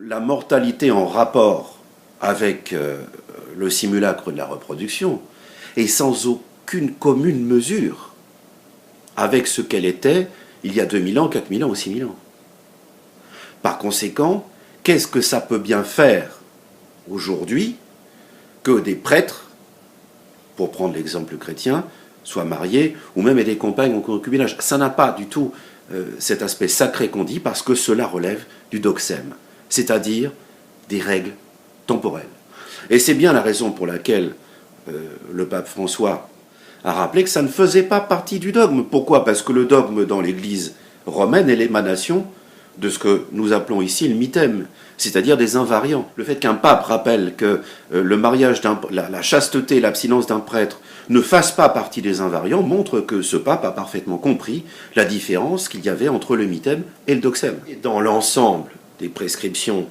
la mortalité en rapport avec le simulacre de la reproduction est sans aucune commune mesure avec ce qu'elle était il y a 2000 ans, 4000 ans ou 6000 ans. Par conséquent, qu'est-ce que ça peut bien faire aujourd'hui que des prêtres, pour prendre l'exemple chrétien, soient mariés ou même aient des compagnes en concubinage? Ça n'a pas du tout cet aspect sacré qu'on dit, parce que cela relève du doxème, c'est-à-dire des règles temporelles. Et c'est bien la raison pour laquelle le pape François a rappelé que ça ne faisait pas partie du dogme. Pourquoi? Parce que le dogme dans l'Église romaine est l'émanation de ce que nous appelons ici le mythème, c'est-à-dire des invariants. Le fait qu'un pape rappelle que le mariage, la chasteté, l'abstinence d'un prêtre ne fasse pas partie des invariants montre que ce pape a parfaitement compris la différence qu'il y avait entre le mythème et le doxème. Et dans l'ensemble des prescriptions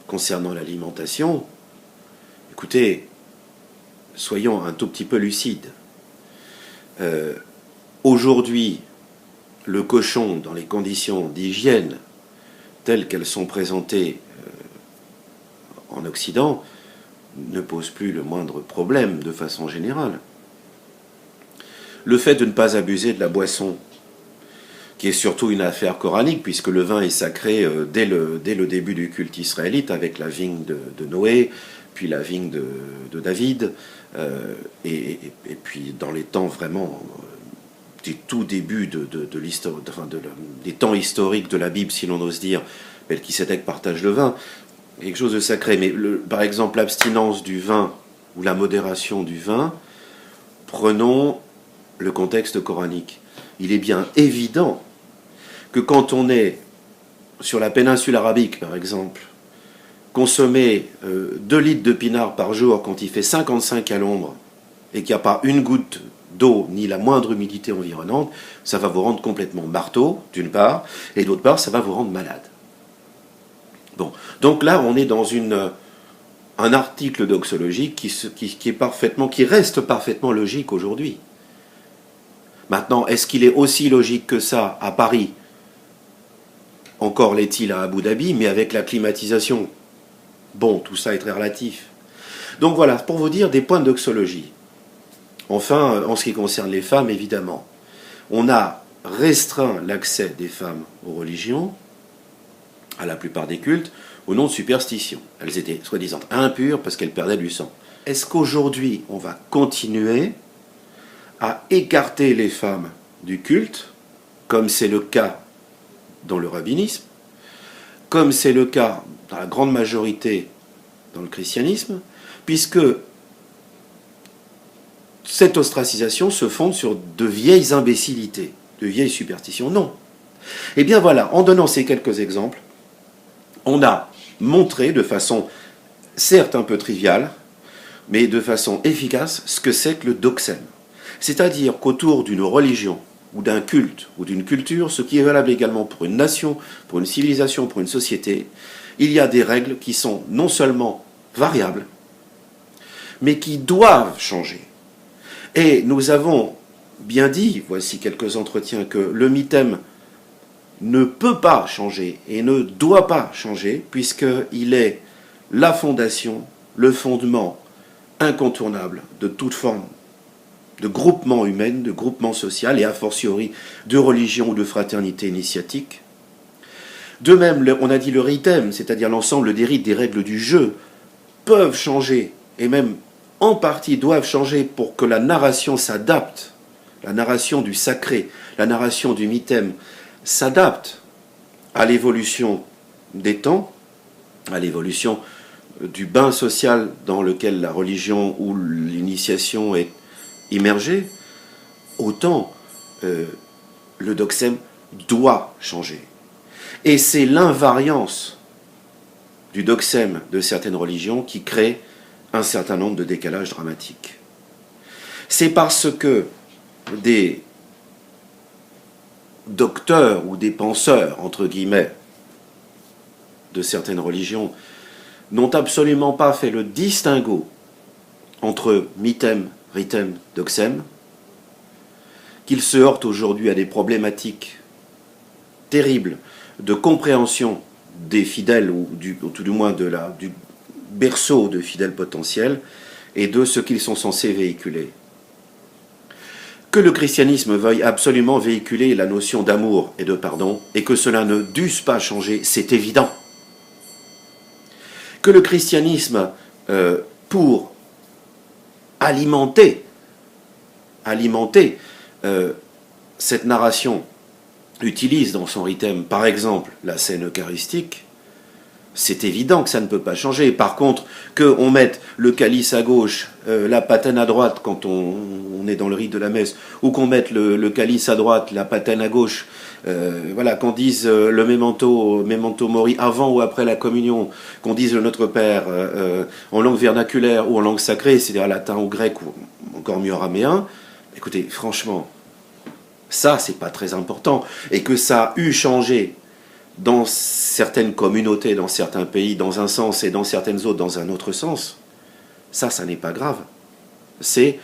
concernant l'alimentation, écoutez, soyons un tout petit peu lucides. Aujourd'hui, le cochon, dans les conditions d'hygiène telles qu'elles sont présentées en Occident, ne pose plus le moindre problème de façon générale. Le fait de ne pas abuser de la boisson, qui est surtout une affaire coranique, puisque le vin est sacré dès le début du culte israélite, avec la vigne de Noé, puis la vigne de David, et puis dans les temps vraiment du tout début des temps historiques de la Bible, si l'on ose dire, Melchisédek partage le vin, quelque chose de sacré. Mais par exemple, l'abstinence du vin ou la modération du vin, prenons le contexte coranique. Il est bien évident que quand on est sur la péninsule arabique, par exemple, consommer 2 litres de pinard par jour quand il fait 55 à l'ombre et qu'il n'y a pas une goutte d'eau ni la moindre humidité environnante, ça va vous rendre complètement marteau, d'une part, et d'autre part, ça va vous rendre malade. Bon, donc là, on est dans un article doxologique qui reste parfaitement logique aujourd'hui. Maintenant, est-ce qu'il est aussi logique que ça à Paris? Encore l'est-il à Abu Dhabi, mais avec la climatisation. Bon, tout ça est très relatif. Donc voilà, pour vous dire des points de doxologie. Enfin, en ce qui concerne les femmes, évidemment, on a restreint l'accès des femmes aux religions, à la plupart des cultes, au nom de superstition. Elles étaient soi-disant impures parce qu'elles perdaient du sang. Est-ce qu'aujourd'hui, on va continuer à écarter les femmes du culte, comme c'est le cas dans le rabbinisme, comme c'est le cas dans la grande majorité dans le christianisme, puisque cette ostracisation se fonde sur de vieilles imbécilités, de vieilles superstitions? Non. Eh bien voilà, en donnant ces quelques exemples, on a montré de façon certes un peu triviale, mais de façon efficace, ce que c'est que le doxème. C'est-à-dire qu'autour d'une religion, ou d'un culte, ou d'une culture, ce qui est valable également pour une nation, pour une civilisation, pour une société, il y a des règles qui sont non seulement variables, mais qui doivent changer. Et nous avons bien dit, voici quelques entretiens, que le mythème ne peut pas changer et ne doit pas changer, puisqu'il est la fondation, le fondement incontournable de toute forme de groupement humain, de groupement social, et a fortiori de religion ou de fraternité initiatique. De même, on a dit le ritem, c'est-à-dire l'ensemble des rites, des règles du jeu, peuvent changer, et même en partie doivent changer pour que la narration s'adapte, la narration du sacré, la narration du mythème s'adapte à l'évolution des temps, à l'évolution du bain social dans lequel la religion ou l'initiation est immergée. Autant le doxème doit changer. Et c'est l'invariance du doxème de certaines religions qui crée un certain nombre de décalages dramatiques. C'est parce que des docteurs ou des penseurs, entre guillemets, de certaines religions n'ont absolument pas fait le distinguo entre mythème, ritem, doxème, qu'ils se heurtent aujourd'hui à des problématiques terribles de compréhension des fidèles, ou tout du moins du berceau de fidèles potentiels, et de ce qu'ils sont censés véhiculer. Que le christianisme veuille absolument véhiculer la notion d'amour et de pardon, et que cela ne dusse pas changer, c'est évident. Que le christianisme, pour alimenter cette narration, utilise dans son rythme, par exemple, la scène eucharistique, c'est évident que ça ne peut pas changer. Par contre, qu'on mette le calice à gauche, la patène à droite quand on est dans le rite de la messe, ou qu'on mette le calice à droite, la patène à gauche, voilà, qu'on dise le memento mori avant ou après la communion, qu'on dise le Notre Père en langue vernaculaire ou en langue sacrée, c'est-à-dire latin ou grec, ou encore mieux araméen, écoutez, franchement, ça, c'est pas très important. Et que ça a eu changé dans certaines communautés, dans certains pays, dans un sens, et dans certaines autres, dans un autre sens, ça n'est pas grave. C'est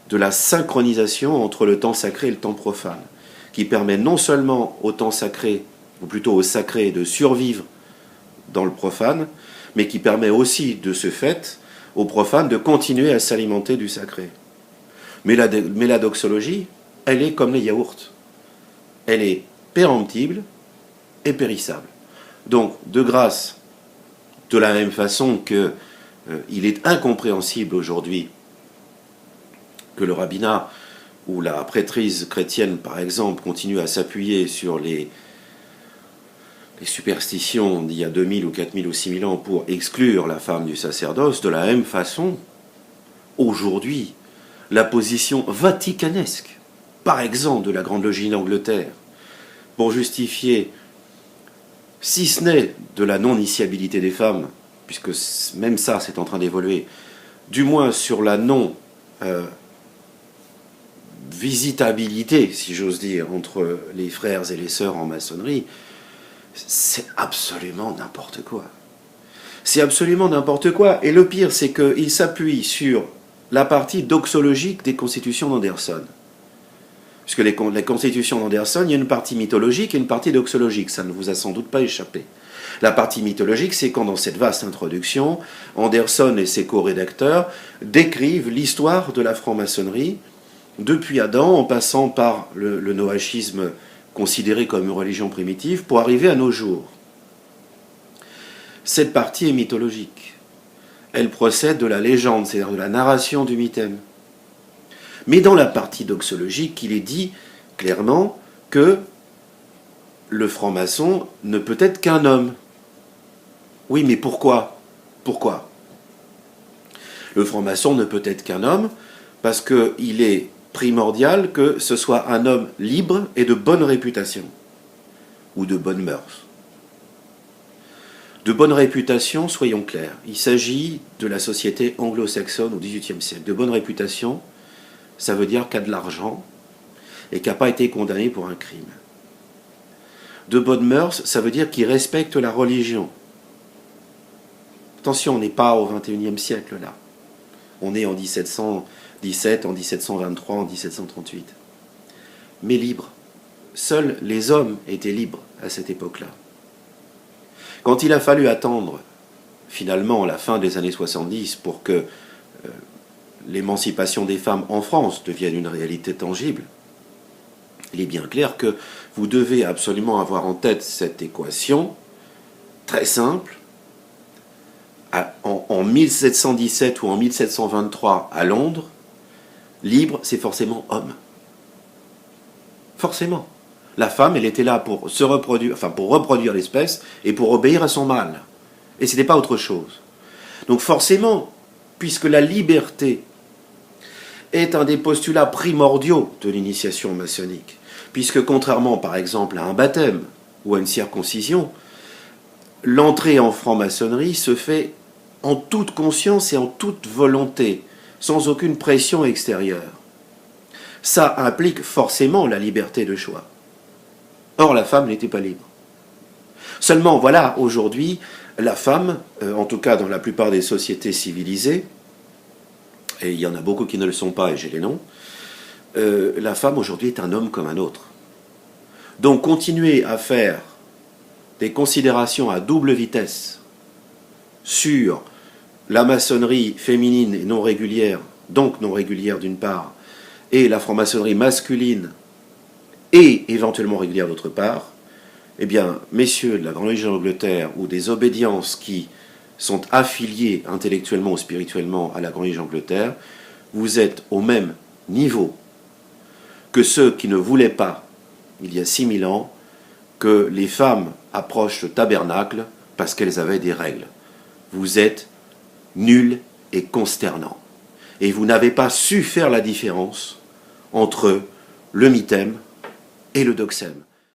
de la synchronisation entre le temps sacré et le temps profane, qui permet non seulement au temps sacré, ou plutôt au sacré, de survivre dans le profane, mais qui permet aussi, de ce fait, au profane de continuer à s'alimenter du sacré. Mais la doxologie, elle est comme les yaourts. Elle est péremptible et périssable. Donc, de grâce, de la même façon que il est incompréhensible aujourd'hui que le rabbinat ou la prêtrise chrétienne, par exemple, continue à s'appuyer sur les superstitions d'il y a 2000 ou 4000 ou 6000 ans pour exclure la femme du sacerdoce, de la même façon, aujourd'hui, la position vaticanesque, par exemple de la Grande Logie d'Angleterre, pour justifier, si ce n'est de la non-initiabilité des femmes, puisque même ça c'est en train d'évoluer, du moins sur la non-visitabilité, si j'ose dire, entre les frères et les sœurs en maçonnerie, c'est absolument n'importe quoi. C'est absolument n'importe quoi. Et le pire, c'est qu'il s'appuie sur la partie doxologique des constitutions d'Anderson. Puisque les constitutions d'Anderson, il y a une partie mythologique et une partie doxologique. Ça ne vous a sans doute pas échappé. La partie mythologique, c'est quand dans cette vaste introduction, Anderson et ses co-rédacteurs décrivent l'histoire de la franc-maçonnerie, depuis Adam, en passant par le noachisme considéré comme une religion primitive, pour arriver à nos jours. Cette partie est mythologique. Elle procède de la légende, c'est-à-dire de la narration du mythème. Mais dans la partie doxologique, il est dit clairement que le franc-maçon ne peut être qu'un homme. Oui, mais pourquoi ? Pourquoi ? Le franc-maçon ne peut être qu'un homme parce qu'il est primordial que ce soit un homme libre et de bonne réputation, ou de bonnes mœurs. De bonne réputation, soyons clairs, il s'agit de la société anglo-saxonne au XVIIIe siècle. De bonne réputation, ça veut dire qu'il a de l'argent et qu'il n'a pas été condamné pour un crime. De bonnes mœurs, ça veut dire qu'il respecte la religion. Attention, on n'est pas au XXIe siècle là. On est en 1717, en 1723, en 1738. Mais libre. Seuls les hommes étaient libres à cette époque-là. Quand il a fallu attendre finalement la fin des années 70 pour que l'émancipation des femmes en France devienne une réalité tangible, il est bien clair que vous devez absolument avoir en tête cette équation très simple. En 1717 ou en 1723 à Londres, libre, c'est forcément homme. Forcément. La femme, elle était là pour se reproduire, enfin pour reproduire l'espèce et pour obéir à son mâle. Et ce n'était pas autre chose. Donc forcément, puisque la liberté est un des postulats primordiaux de l'initiation maçonnique, puisque contrairement par exemple à un baptême ou à une circoncision, l'entrée en franc-maçonnerie se fait en toute conscience et en toute volonté, sans aucune pression extérieure. Ça implique forcément la liberté de choix. Or, la femme n'était pas libre. Seulement, voilà, aujourd'hui, la femme, en tout cas dans la plupart des sociétés civilisées, et il y en a beaucoup qui ne le sont pas, et j'ai les noms, la femme aujourd'hui est un homme comme un autre. Donc, continuer à faire des considérations à double vitesse sur la maçonnerie féminine et non régulière, donc non régulière d'une part, et la franc-maçonnerie masculine et éventuellement régulière d'autre part, eh bien, messieurs de la Grande Loge d'Angleterre ou des obédiences qui sont affiliés intellectuellement ou spirituellement à la Grande Loge d'Angleterre, vous êtes au même niveau que ceux qui ne voulaient pas, il y a 6000 ans, que les femmes approchent le tabernacle parce qu'elles avaient des règles. Vous êtes nuls et consternants. Et vous n'avez pas su faire la différence entre le mythème et le doxème.